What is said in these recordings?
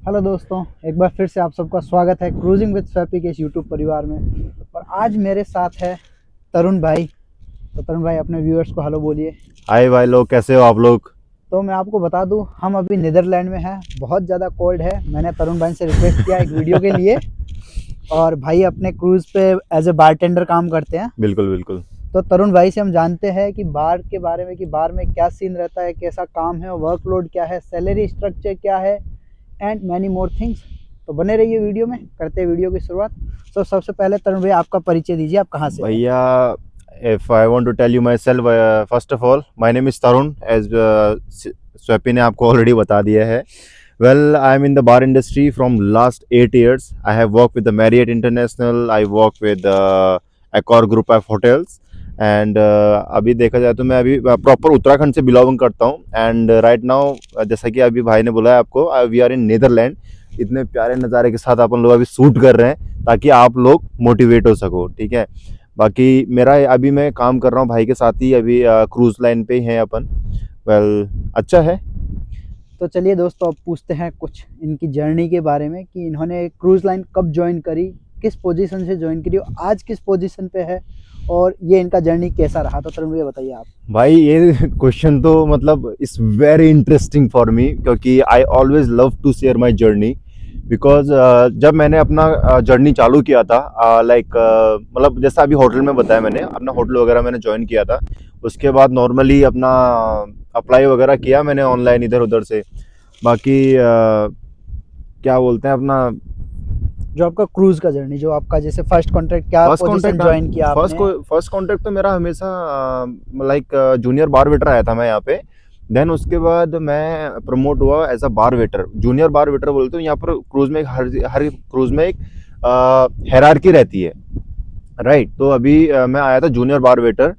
Hello दोस्तों, एक बार फिर से आप सबका स्वागत है क्रूजिंग विद स्वैपी के इस यूट्यूब परिवार में। और आज मेरे साथ है तरुण भाई। तो तरुण भाई अपने व्यूअर्स को हेलो बोलिए। हाय भाई लोग, कैसे हो आप लोग। तो मैं आपको बता दूं, हम अभी नीदरलैंड में हैं। बहुत ज़्यादा कोल्ड है। मैंने तरुण भाई से रिक्वेस्ट किया एक वीडियो के लिए। और भाई अपने क्रूज़ पे एज ए बारटेंडर काम करते हैं। बिल्कुल बिल्कुल। तो तरुण भाई से हम जानते हैं कि बार के बारे में, कि बार में क्या सीन रहता है, कैसा काम है, वर्कलोड क्या है, सैलरी स्ट्रक्चर क्या है एंड मैनी मोर थिंग्स। तो बने रहिए वीडियो में, करते हैं वीडियो की शुरुआत। तो सबसे पहले तरुण भाई आपका परिचय दीजिए, आप कहाँ से हैं? भैया, if I want to tell you myself, first of all my name is Tarun, as स्वैपी ने आपको ऑलरेडी बता दिया है। Well, I am in the bar industry from last 8 years. I have work with the Marriott International, I work with Accor group of hotels and अभी देखा जाए तो मैं अभी प्रॉपर उत्तराखंड से बिलोंग करता हूँ। एंड राइट नाउ, जैसा कि अभी भाई ने बोला है आपको, वी आर इन नीदरलैंड। इतने प्यारे नज़ारे के साथ अपन लोग अभी शूट कर रहे हैं ताकि आप लोग मोटिवेट हो सको, ठीक है। बाकी मेरा अभी मैं काम कर रहा हूँ भाई के साथ ही, अभी क्रूज लाइन पे ही हैं अपन। वेल, अच्छा है। तो चलिए दोस्तों, अब पूछते हैं कुछ इनकी जर्नी के बारे में, कि इन्होंने क्रूज़ लाइन कब ज्वाइन करी, किस पोजीशन से ज्वाइन करी और आज किस पोजीशन पे है, और ये इनका जर्नी कैसा रहा। तो तरुण भैया बताइए आप। भाई ये क्वेश्चन तो मतलब it's very interesting for me, क्योंकि I always love to share my journey. Because जब मैंने अपना जर्नी चालू किया था, लाइक मतलब जैसा अभी होटल में बताया, मैंने अपना होटल वगैरह मैंने ज्वाइन किया था। उसके बाद नॉर्मली अपना अप्लाई वगैरह किया मैंने ऑनलाइन इधर उधर से। बाकी क्या बोलते हैं अपना, जो आपका क्रूज़ का जर्नी, जो आपका जैसे फर्स्ट कॉन्ट्रैक्ट, क्या फर्स्ट पोजीशन कॉन्ट्रैक्ट ज्वाइन किया आपने? फर्स्ट कॉन्ट्रैक्ट तो मेरा हमेशा लाइक जूनियर बार वेटर आया था मैं यहाँ पे। देन उसके बाद मैं प्रमोट हुआ as a bar waiter, junior bar waiter बोलते हैं यहाँ पर। क्रूज में हर क्रूज में एक हायरार्की रहती है, राइट। तो अभी मैं आया था जूनियर बार वेटर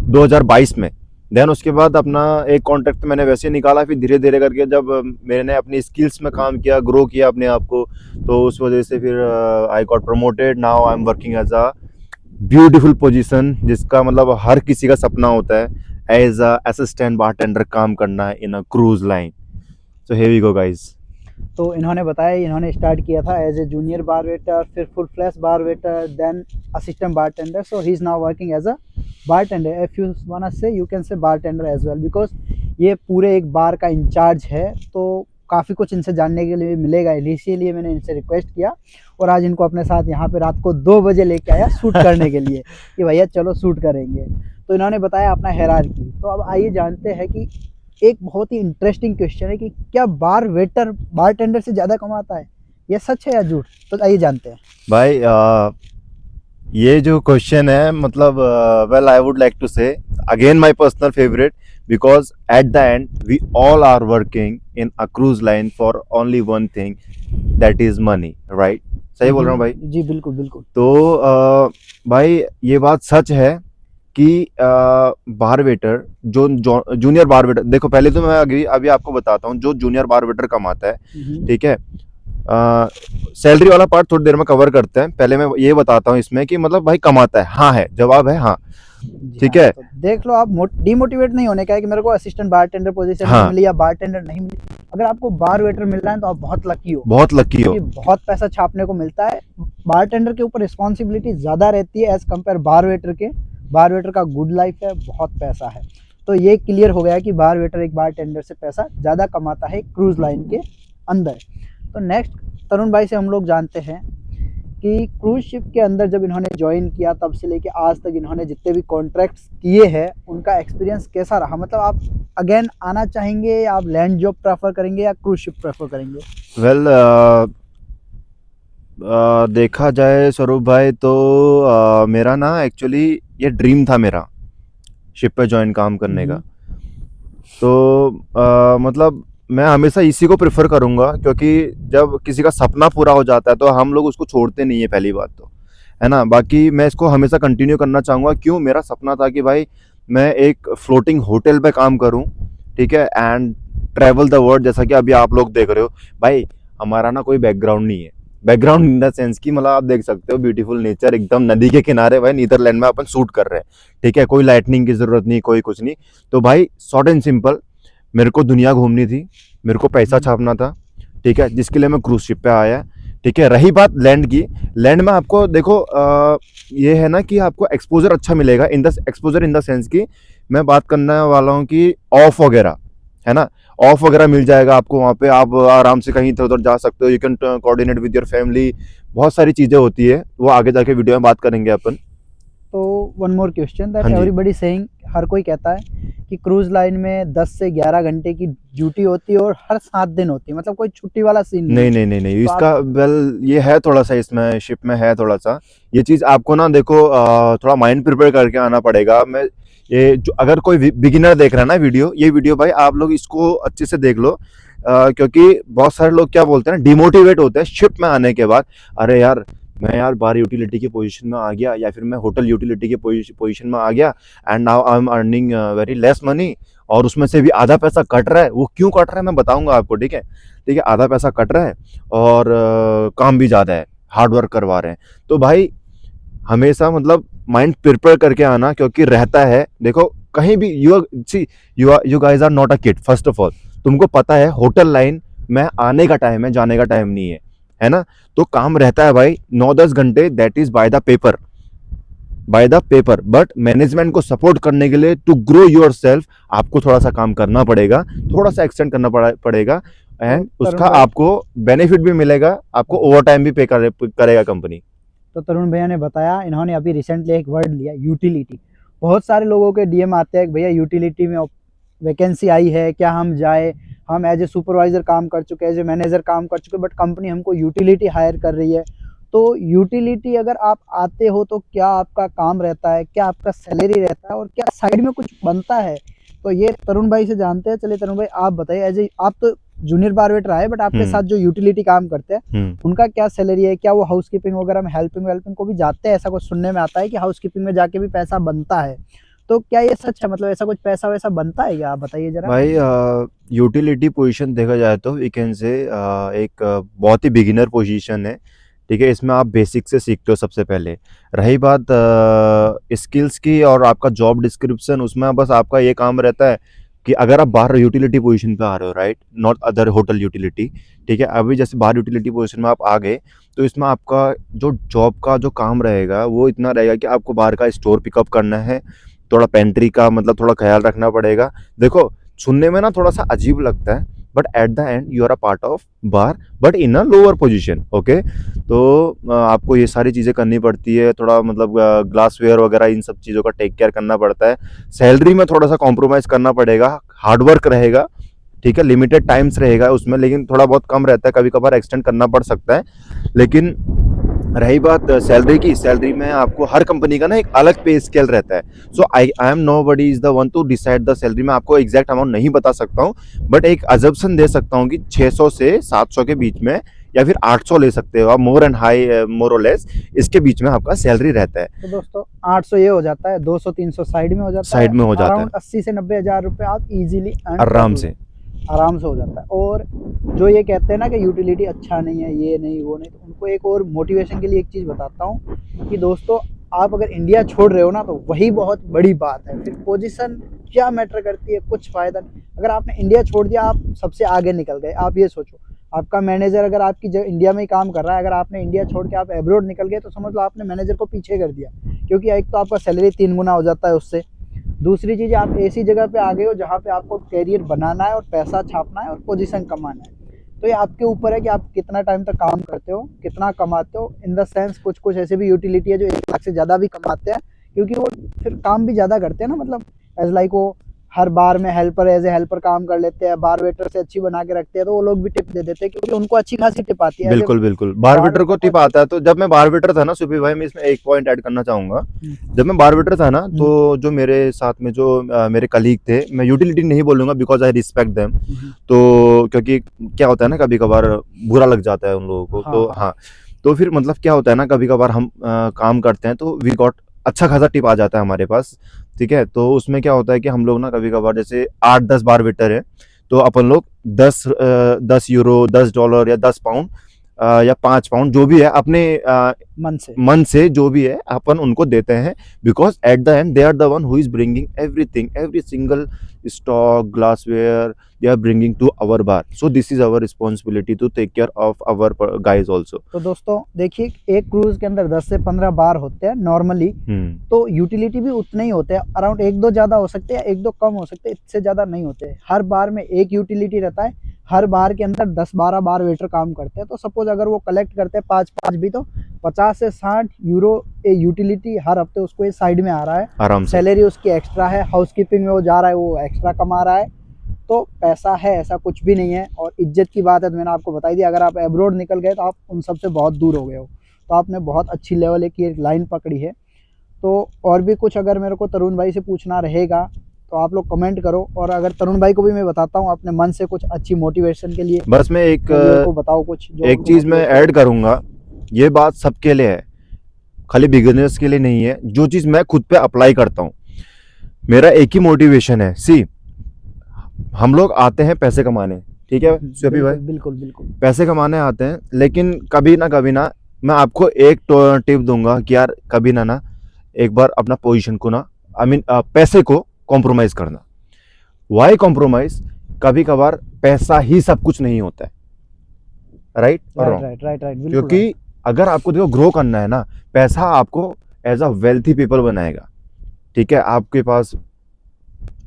2022 में। देन उसके बाद अपना एक कॉन्ट्रैक्ट मैंने वैसे निकाला, फिर धीरे धीरे करके जब मैंने अपनी स्किल्स में काम किया, ग्रो किया अपने आप को, तो उस वजह से फिर I got promoted. Now I am working as a beautiful position, जिसका मतलब हर किसी का सपना होता है, एज अ असिस्टेंट बारटेंडर काम करना है in a cruise line. So here we go guys. तो इन्होंने बताया इन्होंने स्टार्ट किया था as a junior bar waiter, फिर full flash bar waiter, then assistant bartender. So he is now working as a bartender. If you want say you can say bartender as well, because ये पूरे एक बार का in charge है। तो काफ़ी कुछ इनसे जानने के लिए मिलेगा, इसीलिए मैंने इनसे रिक्वेस्ट किया। और आज इनको अपने साथ यहाँ पे रात को 2 बजे लेके आया शूट करने के लिए, कि भैया चलो शूट करेंगे। तो इन्होंने बताया अपना हायरार्की। तो अब आइए जानते हैं कि एक बहुत ही इंटरेस्टिंग क्वेश्चन है कि क्या बार वेटर बार टेंडर से ज़्यादा कमाता है, ये सच है या झूठ? तो आइए जानते हैं। भाई ये जो क्वेश्चन है, मतलब well, I would like to say again my personal favourite, because at the end we all are working in a cruise line for only one thing, that is money, right. सही बोल रहा हूँ भाई? जी बिल्कुल बिल्कुल। तो भाई ये बात सच है कि बार वेटर जो जूनियर बार वेटर, देखो पहले तो मैं अभी अभी आपको बताता हूँ जो जूनियर बार वेटर कमाता है, ठीक है। सैलरी वाला पार्ट थोड़ी देर में कवर करते हैं, पहले मैं ये बताता हूँ इसमें कि मतलब भाई कमाता है, हाँ है, जवाब है हाँ, जी ठीक हाँ। है। तो देख लो, आप डिमोटिवेट नहीं होने का है कि मेरे को असिस्टेंट बार टेंडर पोजीशन नहीं हाँ, मिली या बार टेंडर नहीं मिली। अगर आपको बार वेटर मिल रहा है तो आप बहुत लकी हो, बहुत लकी हो। क्योंकि बहुत पैसा छापने को मिलता है। बार टेंडर के ऊपर रिस्पॉन्सिबिलिटी ज़्यादा रहती है एज कम्पेयर बार वेटर के। बार वेटर का गुड लाइफ है, बहुत पैसा है। तो ये क्लियर हो गया कि बार वेटर एक बार टेंडर से पैसा ज़्यादा कमाता है क्रूज लाइन के अंदर। तो नेक्स्ट तरुण भाई से हम लोग जानते हैं कि क्रूज शिप के अंदर जब इन्होंने ज्वाइन किया तब से लेके आज तक इन्होंने जितने भी कॉन्ट्रैक्ट्स किए हैं, उनका एक्सपीरियंस कैसा रहा? मतलब आप अगेन आना चाहेंगे, या आप लैंड जॉब प्रेफर करेंगे या क्रूज शिप प्रेफर करेंगे? वेल, देखा जाए स्वरूप भाई तो मेरा ना एक्चुअली ये ड्रीम था मेरा, शिप पे ज्वाइन काम करने का। तो मतलब मैं हमेशा इसी को प्रेफर करूंगा, क्योंकि जब किसी का सपना पूरा हो जाता है तो हम लोग उसको छोड़ते नहीं है, पहली बात तो, है ना। बाकी मैं इसको हमेशा कंटिन्यू करना चाहूँगा। क्यों? मेरा सपना था कि भाई मैं एक फ्लोटिंग होटल पे काम करूँ, ठीक है, एंड ट्रैवल द वर्ल्ड, जैसा कि अभी आप लोग देख रहे हो। भाई हमारा ना कोई बैकग्राउंड नहीं है, बैकग्राउंड इन द सेंस कि मतलब आप देख सकते हो ब्यूटीफुल नेचर, एकदम नदी के किनारे भाई नीदरलैंड में अपन शूट कर रहे हैं, ठीक है। कोई लाइटनिंग की जरूरत नहीं, कोई कुछ नहीं। तो भाई शॉर्ट एंड सिंपल, मेरे को दुनिया घूमनी थी, मेरे को पैसा छापना था, ठीक है, जिसके लिए मैं क्रूज शिप पे आया। ठीक है, रही बात लैंड की, लैंड में आपको देखो ये है ना कि आपको एक्सपोजर अच्छा मिलेगा, in the exposure in the sense कि मैं बात करने वाला हूँ कि ऑफ वगैरह है ना, ऑफ वगैरह मिल जाएगा आपको वहाँ पे, आप आराम से कहीं इधर उधर जा सकते हो, you can coordinate with your family, बहुत सारी चीज़ें होती है, वो आगे जाके वीडियो में बात करेंगे अपन। तो वन मोर क्वेश्चन दैट हाँ जी। एवरीबॉडी सेइंग, हर कोई कहता है कि क्रूज लाइन में 10 से 11 घंटे की ड्यूटी होती है और हर 7 दिन होती है, मतलब कोई छुट्टी वाला सीन नहीं नहीं है। नहीं नहीं नहीं, तो इसका वेल ये है थोड़ा सा, इसमें शिप में है थोड़ा सा ये चीज़, आपको ना देखो थोड़ा माइंड प्रिपेयर करके आना पड़ेगा। मैं ये जो अगर कोई बिगिनर देख रहा है ना वीडियो, ये वीडियो भाई आप लोग इसको अच्छे से देख लो, क्योंकि बहुत सारे लोग क्या बोलते हैं ना, डिमोटिवेट होते हैं शिप में आने के बाद, अरे यार मैं यार बार यूटिलिटी की पोजीशन में आ गया, या फिर मैं होटल यूटिलिटी की पोजीशन में आ गया, and now I am earning very less money, और उसमें से भी आधा पैसा कट रहा है। वो क्यों कट रहा है मैं बताऊंगा आपको, ठीक है। ठीक है, आधा पैसा कट रहा है और काम भी ज़्यादा है, हार्ड वर्क करवा रहे हैं, तो भाई हमेशा मतलब माइंड प्रिपेयर करके आना, क्योंकि रहता है देखो कहीं भी, you guys are not a kid first of all, तुमको पता है होटल लाइन में आने का टाइम है, जाने का टाइम नहीं है ना, तो काम रहता है भाई 9-10 घंटे, that is by the paper, but management को सपोर्ट करने के लिए टू ग्रो योर सेल्फ आपको थोड़ा सा काम करना पड़ेगा, थोड़ा सा एक्सटेंड करना पड़ेगा, एंड उसका आपको बेनिफिट भी मिलेगा, आपको ओवर टाइम भी पे करेगा कंपनी। तो तरुण भैया ने बताया, इन्होंने अभी रिसेंटली एक वर्ड लिया, यूटिलिटी। बहुत सारे लोगों के डीएम आते हैं कि भैया यूटिलिटी में वैकेंसी आई है, क्या हम जाए, हम एज ए सुपरवाइजर काम कर चुके, एज ए मैनेजर काम कर चुके, बट कंपनी हमको यूटिलिटी हायर कर रही है। तो यूटिलिटी अगर आप आते हो तो क्या आपका काम रहता है, क्या आपका सैलरी रहता है, और क्या साइड में कुछ बनता है? तो ये तरुण भाई से जानते हैं। चलिए तरुण भाई आप बताइए, एज ए आप तो जूनियर बारवेटर आए, बट आपके साथ जो यूटिलिटी काम करते हैं उनका क्या सैलरी है, क्या वो हाउसकीपिंग वगैरह में हेल्पिंग को भी जाते हैं? ऐसा कुछ सुनने में आता है कि हाउसकीपिंग में जाके भी पैसा बनता है, तो क्या ये सच है? मतलब ऐसा कुछ पैसा वैसा बनता है क्या, आप बताइए जरा। भाई यूटिलिटी पोजीशन देखा जाए तो वी कैन से एक बहुत ही बिगिनर पोजीशन है, ठीक है। इसमें आप बेसिक से सीखते हो सबसे पहले। रही बात स्किल्स की और आपका जॉब डिस्क्रिप्शन, उसमें बस आपका ये काम रहता है कि अगर आप बाहर यूटिलिटी पोजीशन पे आ रहे हो, right, not other hotel utility, ठीक है, अभी जैसे बाहर यूटिलिटी पोजीशन में आप आ गए, तो इसमें आपका जो जॉब का जो काम रहेगा वो इतना रहेगा कि आपको बाहर का स्टोर पिकअप करना है, थोड़ा पेंट्री का मतलब थोड़ा ख्याल रखना पड़ेगा। देखो सुनने में ना थोड़ा सा अजीब लगता है, but at the end you are a part of bar, but in a lower position, okay. तो आपको ये सारी चीज़ें करनी पड़ती है, थोड़ा मतलब ग्लासवेयर वगैरह इन सब चीज़ों का टेक केयर करना पड़ता है। सैलरी में थोड़ा सा कॉम्प्रोमाइज़ करना पड़ेगा, हार्डवर्क रहेगा, ठीक है, लिमिटेड टाइम्स रहेगा उसमें, लेकिन थोड़ा बहुत कम रहता है, कभी कभार एक्सटेंड करना पड़ सकता है। लेकिन रही बात सैलरी की, सैलरी में आपको हर कंपनी का ना एक अलग पे स्केल रहता है। So I am nobody is the one to decide the salary. मैं आपको एग्जैक्ट अमाउंट नहीं बता सकता हूँ, बट एक अजम्पशन दे सकता हूँ कि 600 से 700 के बीच में, या फिर 800 ले सकते हो आप, मोर एंड हाई, मोर और लेस, इसके बीच में आपका सैलरी रहता है। तो दोस्तों 800 ये हो जाता है, 200-300 साइड में हो जाता है, साइड में हो जाता है, अराउंड 80 से 90 हज़ार रुपये आप इजीली आराम से हो जाता है। और जो ये कहते हैं ना कि यूटिलिटी अच्छा नहीं है, ये नहीं वो नहीं, तो उनको एक और मोटिवेशन के लिए एक चीज़ बताता हूँ कि दोस्तों आप अगर इंडिया छोड़ रहे हो ना, तो वही बहुत बड़ी बात है। फिर पोजीशन क्या मैटर करती है, कुछ फ़ायदा नहीं। अगर आपने इंडिया छोड़ दिया, आप सबसे आगे निकल गए। आप ये सोचो, आपका मैनेजर अगर आपकी जगह इंडिया में ही काम कर रहा है, अगर आपने इंडिया छोड़ के आप एब्रोड निकल गए, तो समझ लो आपने मैनेजर को पीछे कर दिया, क्योंकि एक तो आपका सैलरी 3 गुना हो जाता है उससे। दूसरी चीज़, आप ऐसी जगह पे आ गए हो जहाँ पे आपको कैरियर बनाना है और पैसा छापना है और पोजीशन कमाना है। तो ये आपके ऊपर है कि आप कितना टाइम तक काम करते हो, कितना कमाते हो। इन द सेंस कुछ ऐसे भी यूटिलिटी है जो 1 लाख से ज़्यादा भी कमाते हैं, क्योंकि वो फिर काम भी ज़्यादा करते हैं ना, मतलब एज लाइक वो हर बार में हेल्पर, एज ए हेल्पर काम कर लेते हैं, बार वेटर से अच्छी बना के रखते हैं, तो वो लोग भी टिप दे देते हैं, क्योंकि उनको अच्छी खासी टिप आती है। बिल्कुल बिल्कुल, बारवेटर को टिप आता है। तो जब मैं बारवेटर था ना सुबह भाई, मैं इसमें एक पॉइंट ऐड करना चाहूंगा। जब मैं बारवेटर था ना, तो जो मेरे साथ में जो मेरे कलीग थे, मैं यूटिलिटी नहीं बोलूंगा बिकॉज आई रिस्पेक्ट देम, तो क्योंकि क्या होता है ना, कभी कभार बुरा लग जाता है उन लोगों को। तो हाँ, तो फिर मतलब क्या होता है ना, कभी कभार हम काम करते हैं तो वी गॉट अच्छा खासा टिप आ जाता है हमारे पास, ठीक है। तो उसमें क्या होता है कि हम लोग ना कभी कभार जैसे 8-10 बार वेटर है, तो अपन लोग 10 यूरो, $10 या 10 पाउंड या 5 पाउंड जो भी है अपने मन से जो भी है अपन उनको देते हैं, because at the end they are the one who is bringing everything, every single stock, glassware they are bringing to our bar, so this is our responsibility to take care of our guys also. तो दोस्तों देखिए, एक cruise के अंदर 10 से 15 बार होते हैं normally, तो यूटिलिटी भी उतने ही होते हैं, अराउंड 1-2 ज्यादा हो सकते हैं, 1-2 कम हो सकते हैं, इससे ज्यादा नहीं होते। हर बार में एक यूटिलिटी रहता है, हर बार के अंदर 10-12 बार वेटर काम करते हैं। तो सपोज अगर वो कलेक्ट करते हैं 5-5 भी, तो 50 से 60 यूरो यूटिलिटी हर हफ्ते उसको ये साइड में आ रहा है, आराम से। सैलरी उसकी एक्स्ट्रा है, हाउसकीपिंग में वो जा रहा है, वो एक्स्ट्रा कमा रहा है, तो पैसा है, ऐसा कुछ भी नहीं है। और इज्जत की बात है तो मैंने आपको बताई दी, अगर आप एब्रोड निकल गए तो आप उन सब से बहुत दूर हो गए हो, तो आपने बहुत अच्छी लेवल की एक लाइन पकड़ी है। तो और भी कुछ अगर मेरे को तरुण भाई से पूछना रहेगा तो आप लोग कमेंट करो, और अगर तरुण भाई को भी मैं बताता हूँ अपने मन से कुछ अच्छी मोटिवेशन के लिए। बस मैं एक को बताओ कुछ, एक चीज मैं ऐड करूंगा, ये बात सबके लिए है, खाली बिगिनर्स के लिए नहीं है। जो चीज मैं खुद पे अप्लाई करता हूँ, मेरा एक ही मोटिवेशन है, सी हम लोग आते हैं पैसे कमाने, ठीक है सुपी भाई, बिल्कुल बिल्कुल पैसे कमाने आते हैं, लेकिन कभी ना मैं आपको एक टिप दूंगा कि यार कभी ना एक बार अपना पोजीशन को ना पैसे को कॉम्प्रोमाइज करना। Why compromise? कभी कभार पैसा ही सब कुछ नहीं होता है, राइट? क्योंकि अगर आपको देखो ग्रो करना है ना, पैसा आपको एज अ वेल्थी पीपल बनाएगा, ठीक है? आपके पास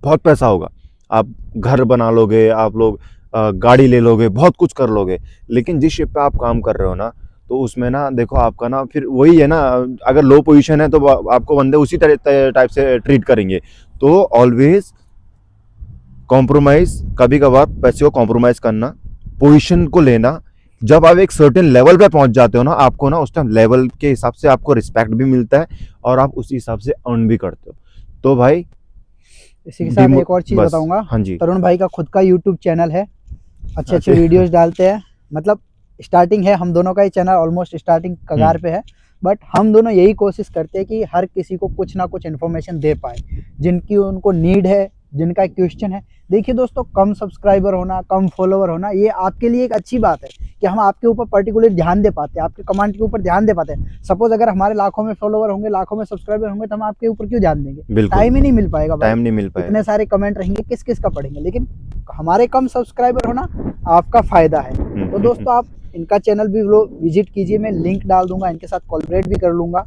बहुत पैसा होगा, आप घर बना लोगे, आप लोग गाड़ी ले लोगे, बहुत कुछ कर लोगे, लेकिन जिस शिप पे आप काम कर रहे हो ना, तो उसमें ना देखो आपका ना फिर वही है ना, अगर लो पोजीशन है तो आपको बंदे उसी टाइप से ट्रीट करेंगे। तो ऑलवेज कॉम्प्रोमाइज, कभी कभार पैसे को कॉम्प्रोमाइज करना, पोजीशन को लेना। जब आप एक सर्टेन लेवल पे पहुंच जाते हो ना, आपको ना उस टाइम लेवल के हिसाब से आपको रिस्पेक्ट भी मिलता है और आप उसी हिसाब से अर्न भी करते हो। तो भाई इसी के साथ एक और चीज बताऊंगा। हाँ जी, तरुण भाई का खुद का यूट्यूब चैनल है, अच्छे वीडियोस डालते हैं, मतलब स्टार्टिंग है, हम दोनों का ही चैनल ऑलमोस्ट स्टार्टिंग कगार पे है, बट हम दोनों यही कोशिश करते हैं कि हर किसी को कुछ ना कुछ इन्फॉर्मेशन दे पाए, जिनकी उनको नीड है, जिनका क्वेश्चन है। देखिए दोस्तों, कम सब्सक्राइबर होना, कम फॉलोवर होना, ये आपके लिए एक अच्छी बात है कि हम आपके ऊपर पर्टिकुलर ध्यान दे पाते हैं, आपके कमेंट के ऊपर ध्यान दे पाते हैं। सपोज अगर हमारे लाखों में फॉलोवर होंगे, लाखों में सब्सक्राइबर होंगे, तो हम आपके ऊपर क्यों ध्यान देंगे? टाइम ही नहीं मिल पाएगा, टाइम नहीं मिल पाएगा, इतने सारे कमेंट रहेंगे, किस किस का पढ़ेंगे। लेकिन हमारे कम सब्सक्राइबर होना आपका फायदा है। तो दोस्तों आप इनका चैनल भी विजिट कीजिए, मैं लिंक डाल दूंगा, इनके साथ कोलैबोरेट भी कर लूंगा,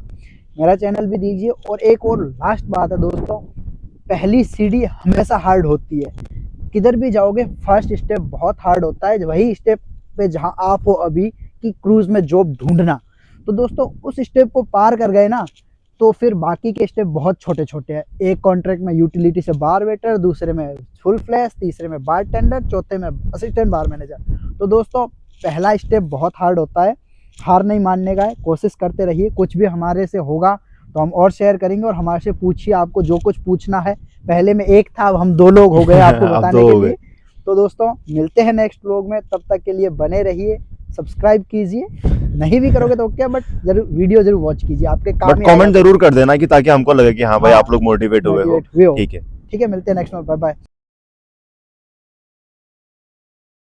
मेरा चैनल भी दीजिए। और एक और लास्ट बात है दोस्तों, पहली सीढ़ी हमेशा हार्ड होती है, किधर भी जाओगे फर्स्ट स्टेप बहुत हार्ड होता है, वही स्टेप पे जहां आप हो अभी कि क्रूज में जॉब ढूंढना। तो दोस्तों उस स्टेप को पार कर गए ना, तो फिर बाकी के स्टेप बहुत छोटे छोटे हैं। एक कॉन्ट्रैक्ट में यूटिलिटी से बार वेटर, दूसरे में फुल फ्लैश, तीसरे में बार टेंडर, चौथे में असिस्टेंट बार मैनेजर। तो दोस्तों पहला स्टेप बहुत हार्ड होता है, हार नहीं मानने का है, कोशिश करते रहिए। कुछ भी हमारे से होगा तो हम और शेयर करेंगे, और हमारे से पूछिए, आपको जो कुछ पूछना है। पहले में एक था, अब हम 2 लोग हो गए आपको बताने के लिए। तो दोस्तों मिलते हैं नेक्स्ट व्लॉग में, तब तक के लिए बने रहिए, सब्सक्राइब कीजिए, नहीं भी करोगे तो क्या, बट जरूर वीडियो जरूर वॉच कीजिए, आपके काम में कमेंट जरूर कर देना कि ताकि हमको लगे कि हाँ भाई आप लोग मोटिवेट हुए हो। ठीक है, मिलते हैं नेक्स्ट में, बाय बाय।